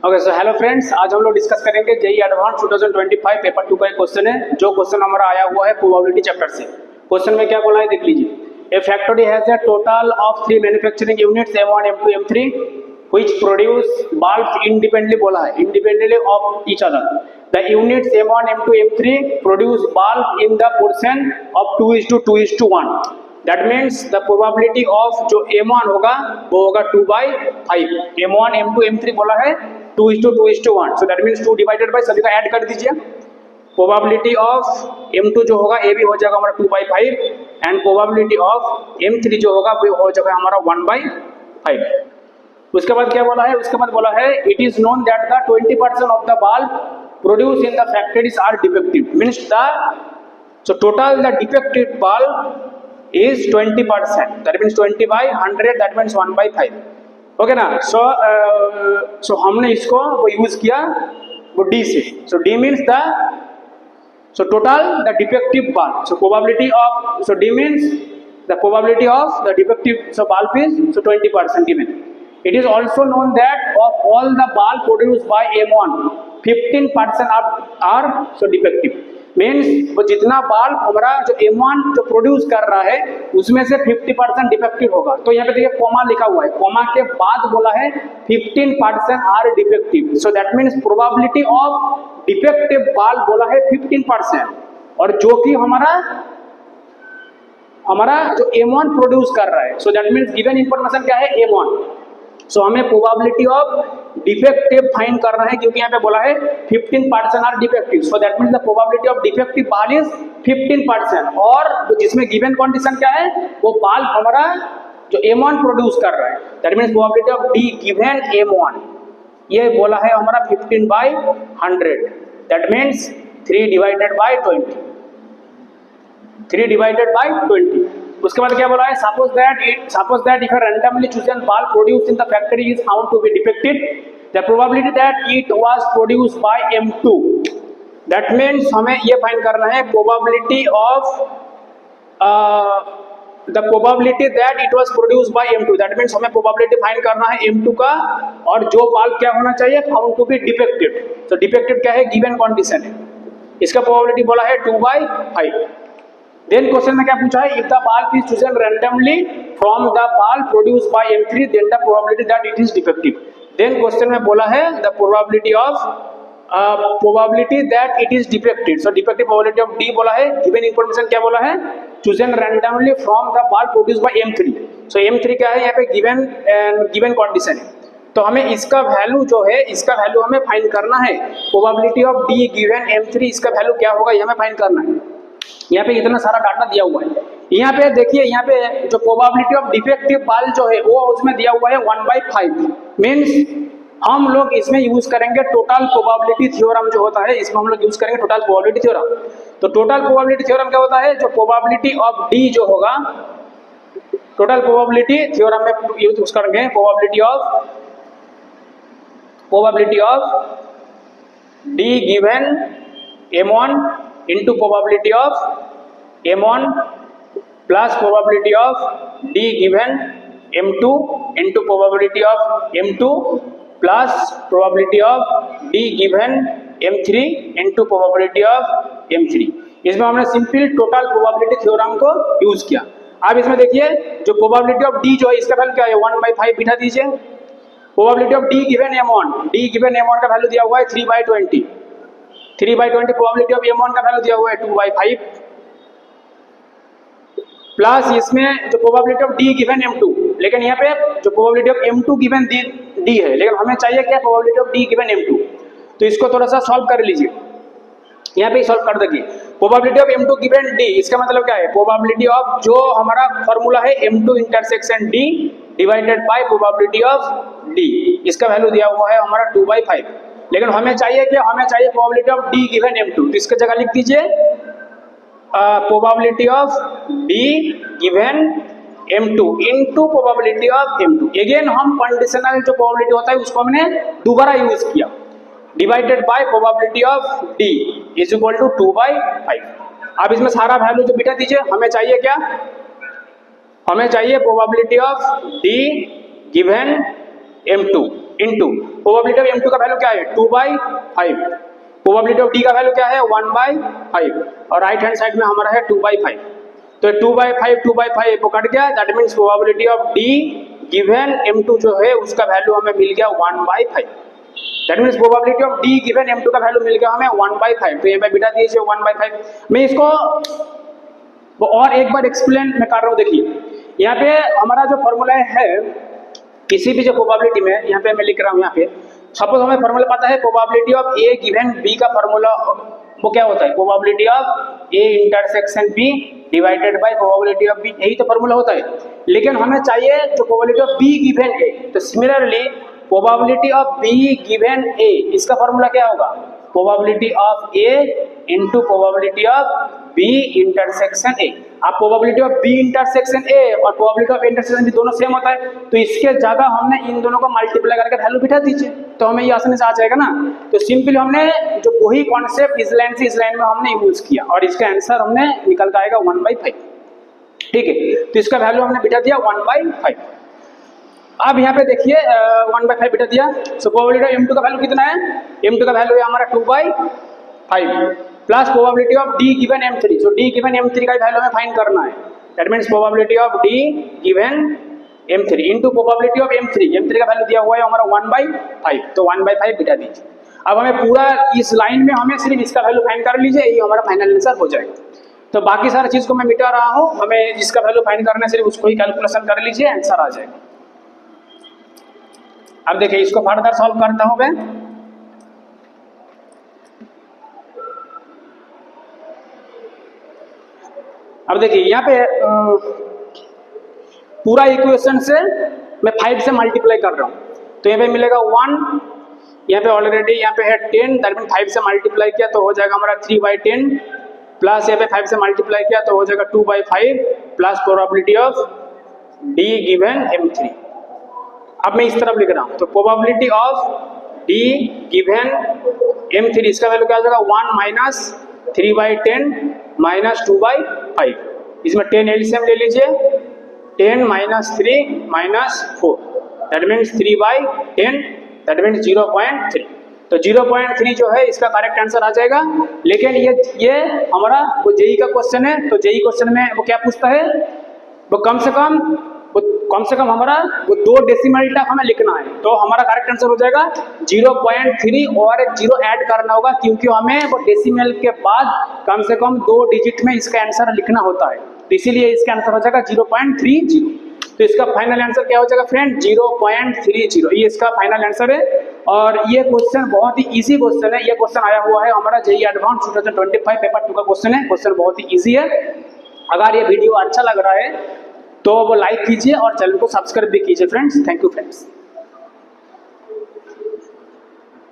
Okay so hello friends, आज हम लोग डिस्कस करेंगे जेईई एडवांस 2025 पेपर 2 का एक क्वेश्चन है। जो क्वेश्चन हमारा आया हुआ है प्रोबेबिलिटी चैप्टर से। क्वेश्चन में क्या बोला है देख लीजिए। A factory has a total of 3 manufacturing units M1 M2 M3 which produce bulbs independently बोला है, independently of each other. The units M1 M2 M3 produce bulb in the portion of 2:2:1। That means the probability of जो M1 होगा वो होगा 2/5। M1 M2 M3 बोला है 2:2:1, सो that means 2 divided by, सभी का ऐड कर दीजिए। प्रोबेबिलिटी ऑफ M2 जो होगा ये भी हो जाएगा हमारा 2/5 एंड प्रोबेबिलिटी ऑफ M3 जो होगा वो हो जाएगा हमारा 1/5। उसके बाद क्या बोला है, उसके बाद बोला है it is known that the 20% of the bulb produce in the factories are defective. Means the so total the defective bulb is 20%, that means 20/100, that means 1/5। Okay ना। सो हमने इसको वो यूज किया वो डी से। So d means the total the defective bulb, so probability of, so d means the probability of the defective bulb is 20% given। It is also known that of all the bulb produced by M1, 15% are so defective। Means वो जितना bulb हमारा जो M1 जो produce कर रहा है उसमें से 50% डिफेक्टिव होगा। तो यहाँ पे देखिए कॉमा लिखा हुआ है, कॉमा के बाद बोला है 15% are defective. So that means probability of defective bulb बोला है 15%, और जो कि हमारा जो M1 प्रोड्यूस कर रहा है। सो दैट मीन्स गिवन इंफॉर्मेशन क्या है, M1। सो हमें प्रोबेबिलिटी ऑफ डिफेक्टिव फाइंड करना है, क्योंकि यहाँ पे बोला है 15% are defective. So that means the probability of defective bulb is 15%, और जिसमें गिवन कंडीशन क्या है, वो बाल हमारा जो M1 प्रोड्यूस कर रहा है। That means probability of D given M1 ये बोला है हमारा 15/100। That means 3 divided by 20, 3 divided by 20। उसके बाद क्या बोला है, suppose that if a randomly chosen bulb produced in the factory is found to be defective, the probability that it was produced by M2। that means हमें ये find करना है probability of the probability that it was produced by M2। that means हमें probability find करना है M2 का, और जो bulb क्या होना चाहिए, found to be defective। तो defective क्या है, given condition है, इसका probability बोला है 2/5। देन क्वेश्चन में क्या पूछा है, if the bulb is chosen randomly from the bulb produced by M3 then the probability that it is defective. Then question में बोला है the probability that it is defective. So defective probability of D बोला है, given information क्या बोला है, chosen randomly from the bulb produced by M3। So M3 क्या है यहाँ पे, गिवन कंडीशन है। तो हमें इसका वैल्यू जो है, इसका वैल्यू हमें फाइंड करना है। Probability of D given M3, इसका वैल्यू क्या होगा ये हमें फाइंड करना है। यहाँ पे इतना सारा डाटा दिया हुआ है। यहाँ पे देखिए, यहाँ पे जो प्रोबेबिलिटी ऑफ डिफेक्टिव बल्ब जो है वो उसमें दिया हुआ है 1/5। मीन्स हम लोग इसमें यूज करेंगे टोटल प्रोबेबिलिटी थ्योरम जो होता है, इसमें हम लोग यूज करेंगे टोटल प्रोबेबिलिटी थ्योरम। तो टोटल प्रोबेबिलिटी थ्योरम क्या होता है, जो प्रोबेबिलिटी ऑफ डी जो होगा, टोटल प्रोबेबिलिटी थ्योरम में यूज करेंगे probability of D given M1 into probability of M1 plus probability of D given M2 into probability of M2 plus probability of D given M3 into probability of M3। इसमें हमने simple total probability theorem को use किया। अब इसमें देखिए जो probability of D जो है इसका वैल्यू क्या है, 1/5 बिठा दीजिए। Probability of D given M1 का वैल्यू दिया हुआ है 3/20। 3/20 प्रोबेबिलिटी ऑफ M1 का वैल्यू दिया हुआ है 2/5, प्लस इसमें जो probability of D given M2, लेकिन यहाँ पे जो probability of M2 given D है, लेकिन हमें चाहिए क्या, probability of D given M2। तो इसको थोड़ा सा सॉल्व कर लीजिए, यहाँ पे सॉल्व कर देखिए। Probability of M2 given D, इसका मतलब क्या है, प्रोबेबिलिटी ऑफ जो हमारा फॉर्मूला है M2 intersection D divided by probability of D, इसका वैल्यू दिया हुआ है हमारा 2/5। लेकिन हमें चाहिए क्या, हमें चाहिए probability of D given M2। तो इसके जगह लिख दीजिए probability of D given M2 into probability of M2। Again हम कंडीशनल जो प्रोबेबिलिटी होता है उसको हमने दोबारा यूज किया, divided by probability of D is equal to 2/5। अब इसमें सारा वैल्यू जो बिठा दीजिए। हमें चाहिए क्या, हमें चाहिए probability of D given M2। Into probability of M2 का वैल्यू क्या है 2/5, प्रोबेबिलिटी ऑफ D का वैल्यू क्या है 1/5 और राइट हैंड साइड में हमारा है 2/5। तो 2/5 वो कट गया, that means probability of D given M2 जो है उसका वैल्यू हमें मिल गया 1/5। That means probability of D given M2 का वैल्यू मिल गया हमें 1/5। तो ये पे बिठा दीजिए 1/5। मैं इसको और एक बार एक्सप्लेन मैं कर रहा हूँ। देखिए यहाँ पे हमारा जो फॉर्मूला है किसी भी जो प्रोबेबिलिटी में, यहाँ पे मैं लिख रहा हूँ, यहाँ पे सपोज हमें फॉर्मूला पता है probability of A given B का फॉर्मूला वो क्या होता है probability of A intersection B divided by probability of B, यही तो फॉर्मूला होता है। लेकिन हमें चाहिए जो probability of B given A, तो similarly probability of B given A इसका फॉर्मूला क्या होगा probability of A into probability of B intersection A। अब probability of B intersection A और प्रोबेबिलिटी ऑफ इंटरसेक्शन B दोनों सेम होता है, तो इसके जगह हमने इन दोनों को मल्टीप्लाई करके वैल्यू बिठा दीजिए तो हमें ये आसानी से आ जाएगा ना। तो सिंपली हमने जो वही कॉन्सेप्ट इस लाइन से इस लाइन में हमने यूज किया और इसका आंसर हमने निकल कर आएगा 1/5। ठीक है, तो इसका वैल्यू हमने बिठा दिया 1/5। अब यहाँ पे देखिए 1/5 बिठा दिया, सो प्रोबेबिलिटी ऑफ M2 का वैल्यू कितना है, M2 का वैल्यू है हमारा 2/5 plus probability of D given M3, जो D गिवन M3 का वैल्यू हमें फाइंड करना है, that means probability of D given M3 into probability of M3 का वैल्यू दिया हुआ है हमारा 1/5, तो 1/5 बिठा दीजिए। अब हमें पूरा इस लाइन में हमें सिर्फ इसका वैल्यू फाइंड कर लीजिए, यही हमारा फाइनल आंसर हो जाएगा। तो बाकी सारी चीज को मैं मिटा रहा हूँ, हमें जिसका वैल्यू फाइंड करना है सिर्फ उसको ही कैलकुलेशन कर लीजिए, आंसर आ जाएगा। अब देखिए इसको फर्दर सॉल्व करता हूं मैं। अब देखिए यहाँ पे पूरा इक्वेशन से मैं 5 से मल्टीप्लाई कर रहा हूं, तो यहाँ पे मिलेगा 1, यहाँ पे ऑलरेडी यहाँ पे है 10, दैट मीन 5 से मल्टीप्लाई किया तो हो जाएगा हमारा 3/10 प्लस यहाँ पे 5 से मल्टीप्लाई किया तो हो जाएगा 2/5 plus probability of D given M3। अब मैं इस तरफ लिख रहा हूं, तो probability of D given M3 इसका वैल्यू क्या हो जाएगा 1 माइनस 3/10 माइनस 2/5, इसमें 10 एलसीएम ले लीजिए, 10 minus 3 minus 4 that means 3/10 that means 0.3। तो 0.3 जो है इसका करेक्ट आंसर आ जाएगा। लेकिन ये हमारा वो जेई का क्वेश्चन है, तो जेई क्वेश्चन में वो क्या पूछता है, वो कम से कम हमारा वो 2 डेसिमल तक हमें लिखना है, तो हमारा करेक्ट आंसर हो जाएगा 0.3 और एक 0 ऐड करना होगा, क्योंकि हमें वो डेसिमल के बाद कम से कम 2 डिजिट में इसका आंसर लिखना होता है, तो इसीलिए इसका आंसर हो जाएगा 0.30। तो इसका फाइनल आंसर क्या हो जाएगा फ्रेंड 0.30, ये इसका फाइनल आंसर है। और ये क्वेश्चन बहुत ही इजी क्वेश्चन है, ये क्वेश्चन आया हुआ है हमारा जेईई एडवांस 2025 पेपर 2 का क्वेश्चन है, क्वेश्चन बहुत ही इजी है। अगर ये वीडियो अच्छा लग रहा है तो वो लाइक कीजिए और चैनल को सब्सक्राइब भी कीजिए फ्रेंड्स। Thank you friends.